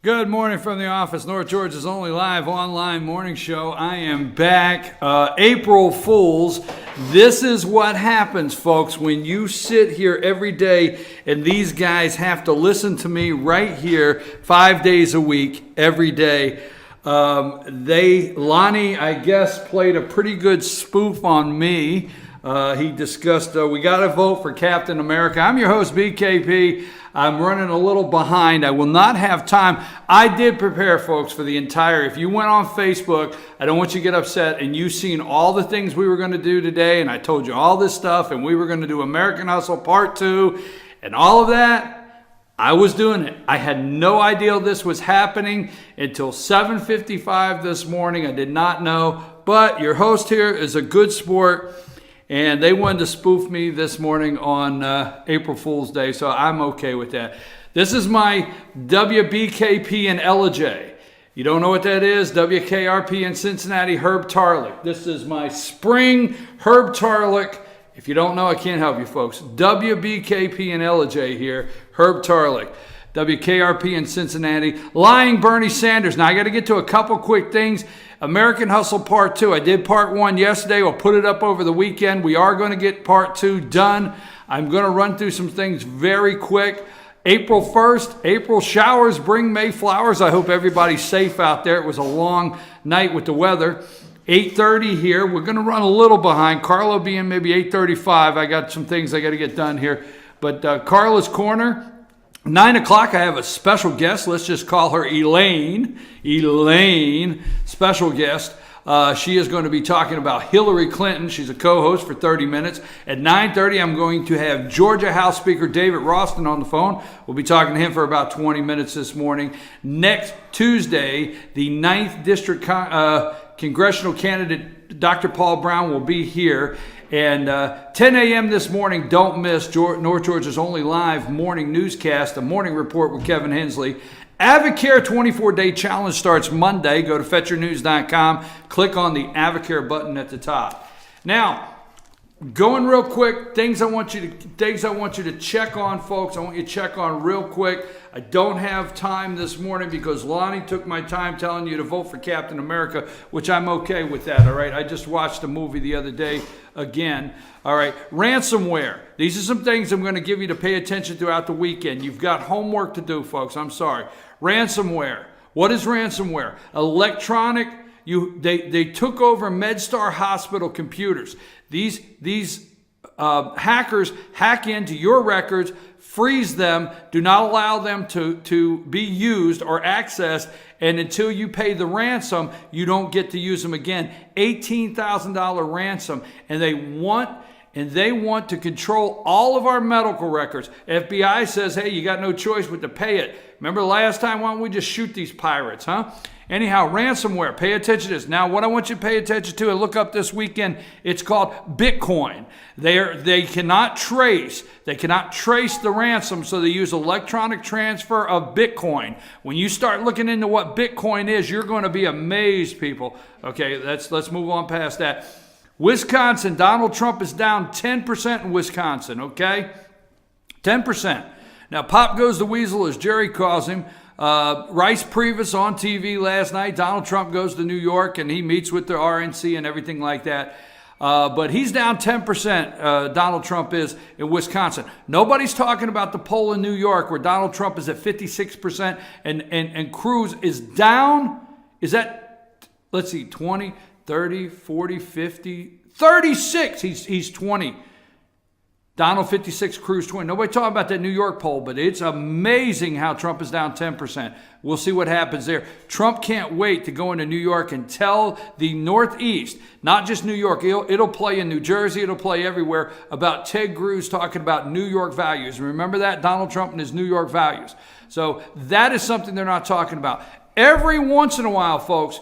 Good morning from the office. North Georgia's only live online morning show. I am back. April Fools. This is what happens, folks, when you sit here every day and these guys have to listen to me right here 5 days a week, every day. Lonnie, I guess, played a pretty good spoof on me. He discussed, we got to vote for Captain America. I'm your host, BKP. I'm running a little behind. I will not have time. I did prepare, folks, for the entire, if you went on Facebook, I don't want you to get upset, and you've seen all the things we were going to do today, and I told you all this stuff, and we were going to do American Hustle Part 2, and all of that. I was doing it. I had no idea this was happening until 7:55 this morning. I did not know, but your host here is a good sport. And they wanted to spoof me this morning on April Fool's Day, so I'm okay with that. This is my WBKP and LJ. You don't know what that is? WKRP in Cincinnati, Herb Tarlick. This is my spring Herb Tarlick. If you don't know, I can't help you, folks. WBKP and LJ here, Herb Tarlick. WKRP in Cincinnati. Lying Bernie Sanders. Now, I got to get to a couple quick things. American Hustle Part 2. I did Part 1 yesterday. We'll put it up over the weekend. We are going to get Part 2 done. I'm going to run through some things very quick. April 1st, April showers bring May flowers. I hope everybody's safe out there. It was a long night with the weather. 8:30 here. We're going to run a little behind. Carlo being maybe 8:35. I got some things I got to get done here. But Carla's Corner. 9 o'clock, I have a special guest. Let's just call her Elaine. Elaine, special guest. She is going to be talking about Hillary Clinton. She's a co-host for 30 minutes. At 9:30, I'm going to have Georgia House Speaker David Ralston on the phone. We'll be talking to him for about 20 minutes this morning. Next Tuesday, the 9th District Congressional candidate, Dr. Paul Brown, will be here. And 10 a.m. this morning, don't miss North Georgia's only live morning newscast, the Morning Report with Kevin Hensley. Avocare 24-day challenge starts Monday. Go to fetchernews.com. Click on the Avocare button at the top. Now, going real quick, things I want you to check on, folks. I want you to check on real quick. I don't have time this morning because Lonnie took my time telling you to vote for Captain America, which I'm okay with that, all right? I just watched a movie the other day again. All right, ransomware. These are some things I'm going to give you to pay attention throughout the weekend. You've got homework to do, folks. I'm sorry. Ransomware. What is ransomware? Electronic. They took over MedStar Hospital computers. These hackers hack into your records, freeze them, do not allow them to be used or accessed, and until you pay the ransom, you don't get to use them again. $18,000 ransom, and they want to control all of our medical records. FBI says, hey, you got no choice but to pay it. Remember the last time? Why don't we just shoot these pirates, huh? Anyhow, ransomware, pay attention to this. Now, what I want you to pay attention to and look up this weekend, it's called Bitcoin. They cannot trace the ransom, so they use electronic transfer of Bitcoin. When you start looking into what Bitcoin is, you're going to be amazed, people. Okay, let's move on past that. Wisconsin, Donald Trump is down 10% in Wisconsin, okay? 10%. Now, Pop goes the weasel, as Jerry calls him. Rice Priebus on TV last night. Donald Trump goes to New York and he meets with the RNC and everything like that. But he's down 10%, Donald Trump is, in Wisconsin. Nobody's talking about the poll in New York where Donald Trump is at 56% and Cruz is down. Is that, let's see, 20, 30, 40, 50, 36. He's 20. Donald 56, Cruz 20. Nobody talking about that New York poll, but it's amazing how Trump is down 10%. We'll see what happens there. Trump can't wait to go into New York and tell the Northeast, not just New York, it'll play in New Jersey, it'll play everywhere, about Ted Cruz talking about New York values. Remember that? Donald Trump and his New York values. So that is something they're not talking about. Every once in a while, folks,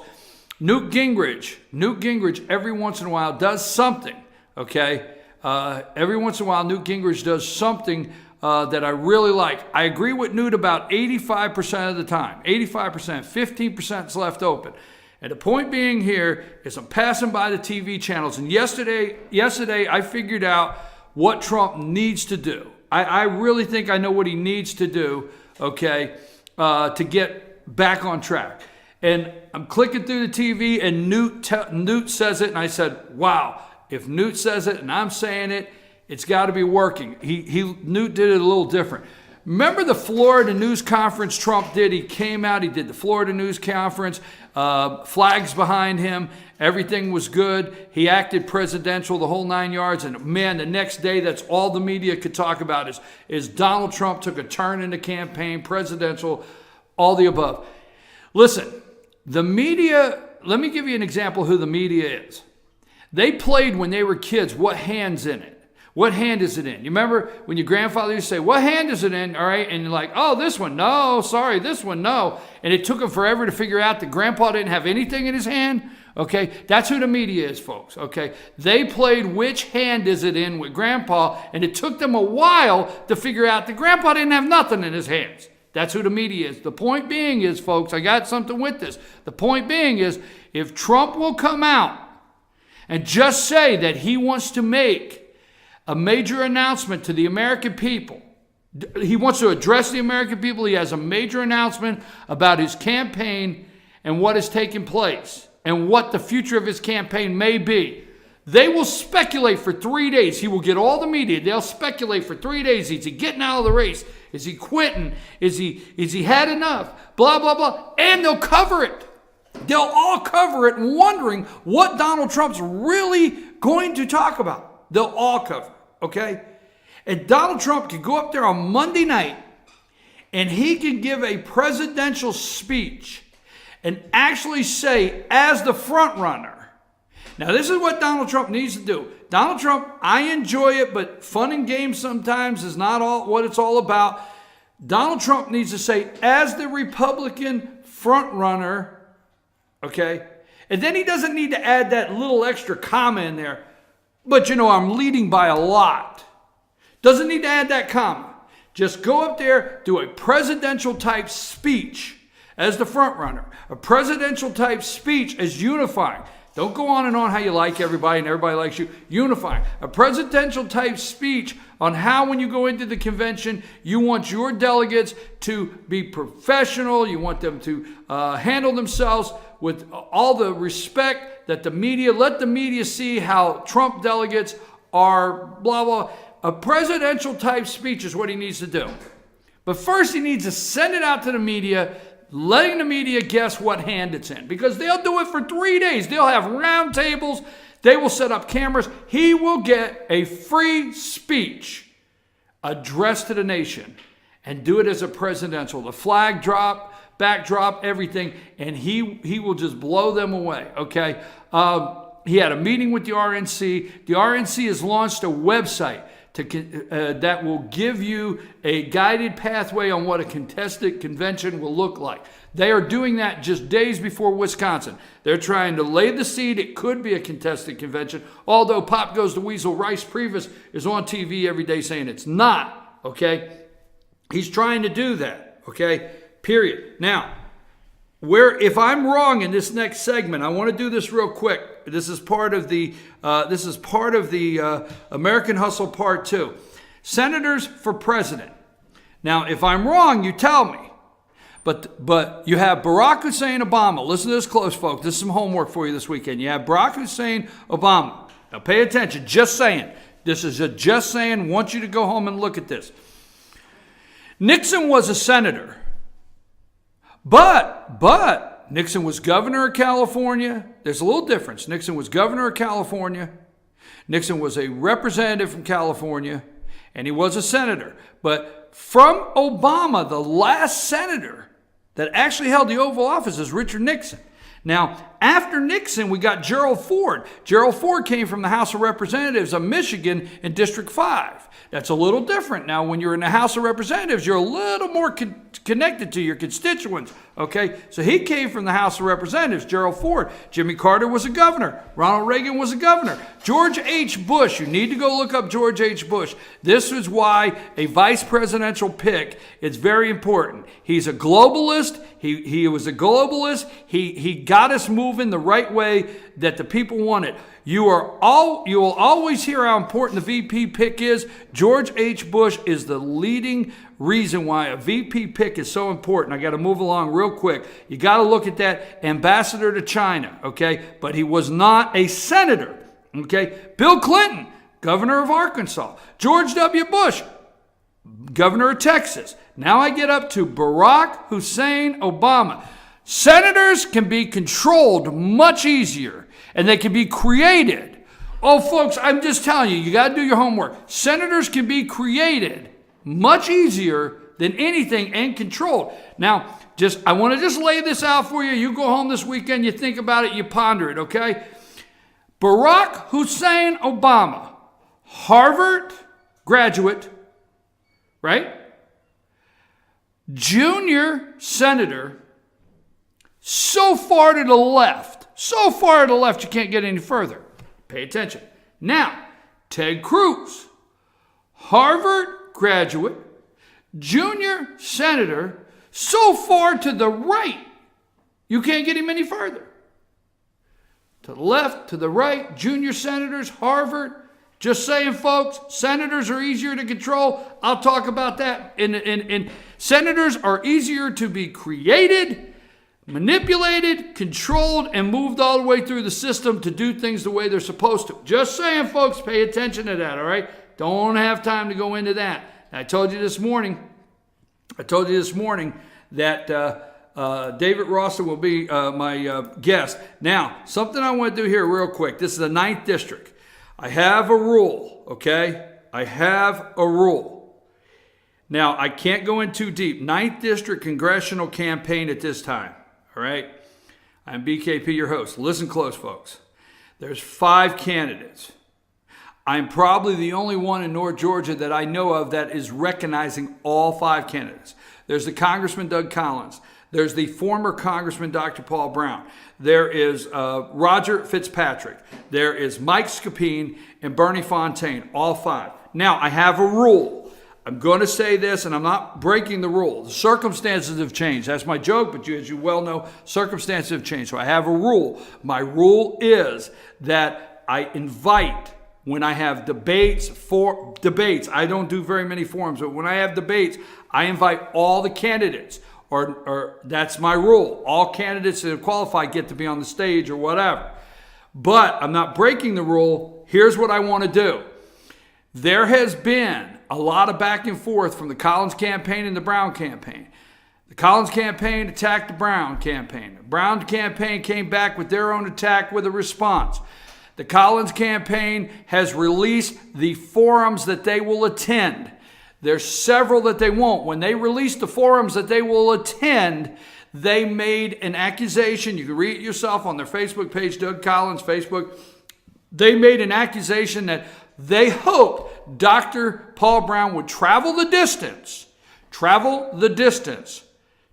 Newt Gingrich every once in a while does something, okay? Every once in a while, Newt Gingrich does something that I really like. I agree with Newt about 85% of the time. 85%, 15% is left open. And the point being here is I'm passing by the TV channels. And yesterday I figured out what Trump needs to do. I really think I know what he needs to do, okay, to get back on track. And I'm clicking through the TV, and Newt says it, and I said, wow, if Newt says it and I'm saying it, it's got to be working. Newt did it a little different. Remember the Florida news conference Trump did? He came out, he did the Florida news conference, flags behind him, everything was good. He acted presidential, the whole 9 yards, and man, the next day, that's all the media could talk about is Donald Trump took a turn in the campaign, presidential, all the above. Listen, the media, let me give you an example of who the media is. They played when they were kids, what hand's in it? What hand is it in? You remember when your grandfather used to say, what hand is it in? All right. And you're like, oh, this one. No, sorry, this one, no. And it took them forever to figure out that grandpa didn't have anything in his hand. Okay. That's who the media is, folks. Okay. They played which hand is it in with grandpa. And it took them a while to figure out that grandpa didn't have nothing in his hands. That's who the media is. The point being is, folks, I got something with this. The point being is, if Trump will come out and just say that he wants to make a major announcement to the American people. He wants to address the American people. He has a major announcement about his campaign and what is taking place and what the future of his campaign may be. They will speculate for 3 days. He will get all the media. They'll speculate for 3 days. Is he getting out of the race? Is he quitting? Is he had enough? Blah, blah, blah. And they'll cover it. They'll all cover it, wondering what Donald Trump's really going to talk about. They'll all cover it. Okay? And Donald Trump can go up there on Monday night and he can give a presidential speech and actually say, as the front runner. Now, this is what Donald Trump needs to do. Donald Trump, I enjoy it, but fun and games sometimes is not all what it's all about. Donald Trump needs to say, as the Republican front runner, okay? And then he doesn't need to add that little extra comma in there. But, I'm leading by a lot. Doesn't need to add that comma. Just go up there, do a presidential type speech as the front runner. A presidential type speech as unifying. Don't go on and on how you like everybody and everybody likes you. Unifying. A presidential type speech on how when you go into the convention, you want your delegates to be professional. You want them to handle themselves with all the respect that the media, let the media see how Trump delegates are blah, blah. A presidential type speech is what he needs to do. But first he needs to send it out to the media, letting the media guess what hand it's in. Because they'll do it for 3 days. They'll have round tables. They will set up cameras. He will get a free speech addressed to the nation and do it as a presidential. The flag drop, backdrop, everything, and he will just blow them away, okay? He had a meeting with the RNC. The RNC has launched a website that will give you a guided pathway on what a contested convention will look like. They are doing that just days before Wisconsin. They're trying to lay the seed. It could be a contested convention, although Pop Goes the Weasel Rice Priebus is on TV every day saying it's not, okay? He's trying to do that, okay? Period. Now, if I'm wrong in this next segment, I want to do this real quick. This is part of the American Hustle Part 2. Senators for president. Now, if I'm wrong, you tell me. But you have Barack Hussein Obama. Listen to this close, folks. This is some homework for you this weekend. You have Barack Hussein Obama. Now, pay attention. Just saying. This is a just saying. Want you to go home and look at this. Nixon was a senator. But Nixon was governor of California. There's a little difference. Nixon was governor of California. Nixon was a representative from California, and he was a senator. But from Obama, the last senator that actually held the Oval Office is Richard Nixon. Now, after Nixon, we got Gerald Ford. Gerald Ford came from the House of Representatives of Michigan in District 5. That's a little different. Now, when you're in the House of Representatives, you're a little more connected to your constituents, okay? So he came from the House of Representatives, Gerald Ford. Jimmy Carter was a governor. Ronald Reagan was a governor. George H. Bush, you need to go look up George H. Bush. This is why a vice presidential pick is very important. He's a globalist. He was a globalist. He got us moving moving the right way that the people want it. You will always hear how important the VP pick is. George H. Bush is the leading reason why a VP pick is so important. I got to move along real quick. You got to look at that ambassador to China, okay? But he was not a senator, okay? Bill Clinton, governor of Arkansas. George W. Bush, governor of Texas. Now I get up to Barack Hussein Obama. Senators can be controlled much easier, and they can be created. Oh, folks, I'm just telling you, you got to do your homework. Senators can be created much easier than anything and controlled. Now, I want to just lay this out for you. You go home this weekend, you think about it, you ponder it, okay? Barack Hussein Obama, Harvard graduate, right? Junior senator, so far to the left you can't get any further. Pay attention. Now, Ted Cruz, Harvard graduate, junior senator, so far to the right, you can't get him any further. To the left, to the right, junior senators, Harvard. Just saying, folks, senators are easier to control. I'll talk about that. Senators are easier to be created, manipulated, controlled, and moved all the way through the system to do things the way they're supposed to. Just saying, folks, pay attention to that, all right? Don't have time to go into that. I told you this morning that David Rawson will be my guest. Now, something I want to do here real quick. This is the 9th District. I have a rule, okay? I have a rule. Now, I can't go in too deep. 9th District congressional campaign at this time, all right? I'm BKP, your host. Listen close, folks. There's 5 candidates. I'm probably the only one in North Georgia that I know of that is recognizing all 5 candidates. There's the Congressman Doug Collins. There's the former Congressman Dr. Paul Brown. There is Roger Fitzpatrick. There is Mike Scapine and Bernie Fontaine, all 5. Now, I have a rule. I'm going to say this, and I'm not breaking the rule. The circumstances have changed. That's my joke, but as you well know, circumstances have changed. So I have a rule. My rule is that I invite, when I have debates, I don't do very many forums, but when I have debates, I invite all the candidates. Or that's my rule. All candidates that have qualified get to be on the stage or whatever. But I'm not breaking the rule. Here's what I want to do. There has been a lot of back and forth from the Collins campaign and the Brown campaign. The Collins campaign attacked the Brown campaign. The Brown campaign came back with their own attack with a response. The Collins campaign has released the forums that they will attend. There's several that they won't. When they release the forums that they will attend, they made an accusation. You can read it yourself on their Facebook page, Doug Collins Facebook. They made an accusation that they hoped Dr. Paul Brown would travel the distance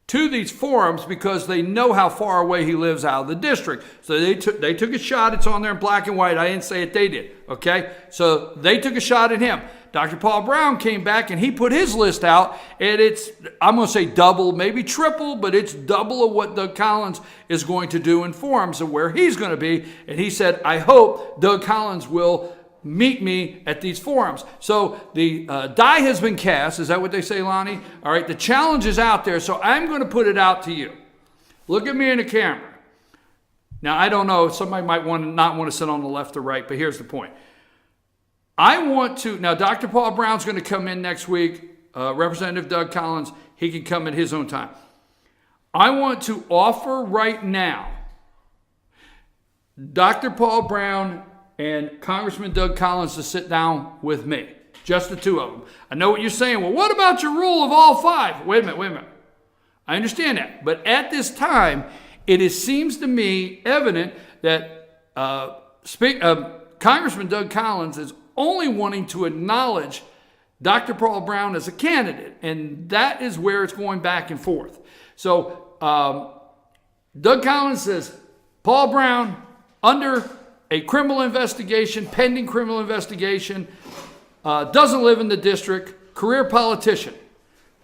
to these forums because they know how far away he lives out of the district. So they took a shot. It's on there in black and white. I didn't say it. They did. Okay? So they took a shot at him. Dr. Paul Brown came back and he put his list out, and it's, I'm going to say double, maybe triple, but it's double of what Doug Collins is going to do in forums of where he's going to be. And he said, I hope Doug Collins will meet me at these forums. So the die has been cast. Is that what they say, Lonnie? All right, the challenge is out there, so I'm going to put it out to you. Look at me in the camera. Now, I don't know, somebody might not want to sit on the left or right, but here's the point. Now Dr. Paul Brown's going to come in next week. Representative Doug Collins, he can come at his own time. I want to offer right now Dr. Paul Brown and Congressman Doug Collins to sit down with me. Just the 2 of them. I know what you're saying. Well, what about your rule of all 5? Wait a minute. I understand that. But at this time, it seems to me evident that Congressman Doug Collins is only wanting to acknowledge Dr. Paul Brown as a candidate. And that is where it's going back and forth. So Doug Collins says, Paul Brown, under a criminal investigation, pending criminal investigation, doesn't live in the district, career politician.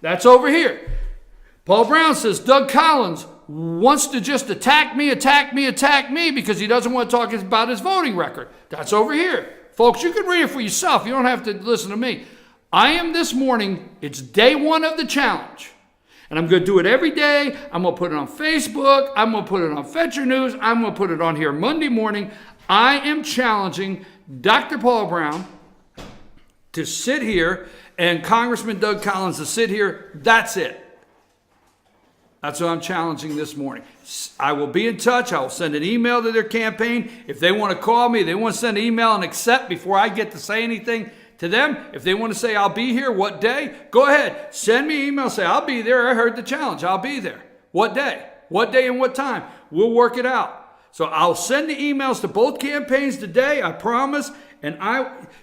That's over here. Paul Brown says, Doug Collins, wants to just attack me because he doesn't want to talk about his voting record. That's over here. Folks, you can read it for yourself. You don't have to listen to me. I am this morning, it's day one of the challenge. And I'm going to do it every day. I'm going to put it on Facebook. I'm going to put it on Fetcher News. I'm going to put it on here Monday morning. I am challenging Dr. Paul Brown to sit here and Congressman Doug Collins to sit here. That's it. That's what I'm challenging this morning. I will be in touch. I will send an email to their campaign. If they want to call me, they want to send an email and accept before I get to say anything to them. If they want to say, I'll be here, what day? Go ahead. Send me an email. Say, I'll be there. I heard the challenge. I'll be there. What day? What day and what time? We'll work it out. So I'll send the emails to both campaigns today. I promise. And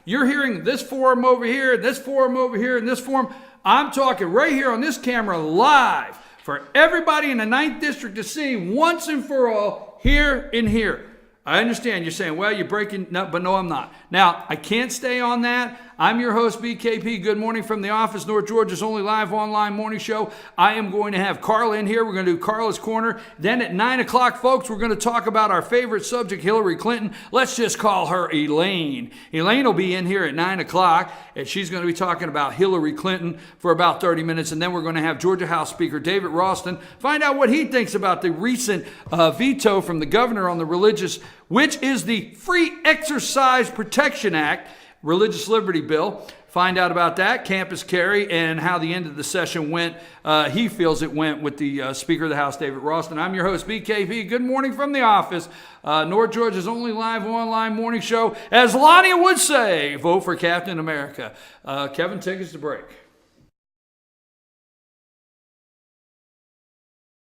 you're hearing this forum over here, this forum over here, and this forum. I'm talking right here on this camera live for everybody in the 9th District to see once and for all, here and here. I understand you're saying, well, you're breaking, no, but no, I'm not. Now, I can't stay on that. I'm your host, BKP. Good morning from the office, North Georgia's only live online morning show. I am going to have Carla in here. We're going to do Carla's Corner. Then at 9 o'clock, folks, we're going to talk about our favorite subject, Hillary Clinton. Let's just call her Elaine. Elaine will be in here at 9 o'clock, and she's going to be talking about Hillary Clinton for about 30 minutes. And then we're going to have Georgia House Speaker David Ralston find out what he thinks about the recent veto from the governor on the which is the Free Exercise Protection Act, Religious Liberty Bill. Find out about that, campus carry, and how the end of the session went. He feels it went with the Speaker of the House, David Ralston. I'm your host, BKP. Good morning from the office. North Georgia's only live online morning show. As Lonnie would say, vote for Captain America. Kevin, take us to break.